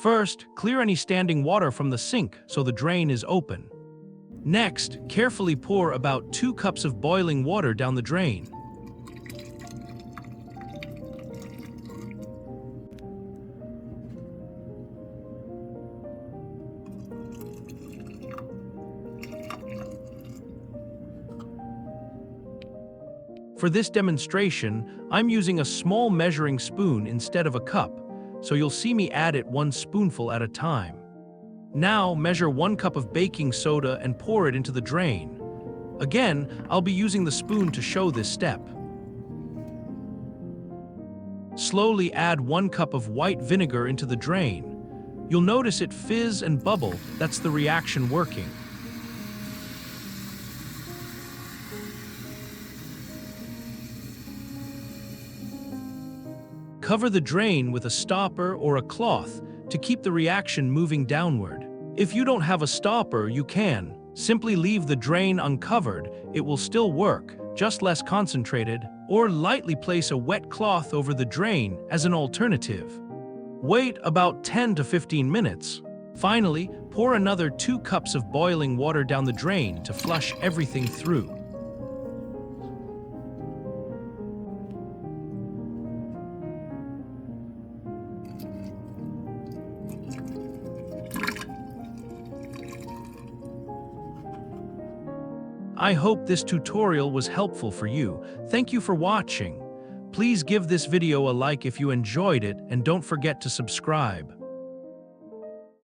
First, clear any standing water from the sink so the drain is open. Next, carefully pour about 2 cups of boiling water down the drain. For this demonstration, I'm using a small measuring spoon instead of a cup, so you'll see me add it 1 spoonful at a time. Now, measure 1 cup of baking soda and pour it into the drain. Again, I'll be using the spoon to show this step. Slowly add 1 cup of white vinegar into the drain. You'll notice it fizz and bubble. That's the reaction working. Cover the drain with a stopper or a cloth to keep the reaction moving downward. If you don't have a stopper, you can simply leave the drain uncovered. It will still work, just less concentrated, or lightly place a wet cloth over the drain as an alternative. Wait about 10 to 15 minutes. Finally, pour another 2 cups of boiling water down the drain to flush everything through. I hope this tutorial was helpful for you. Thank you for watching. Please give this video a like if you enjoyed it and don't forget to subscribe.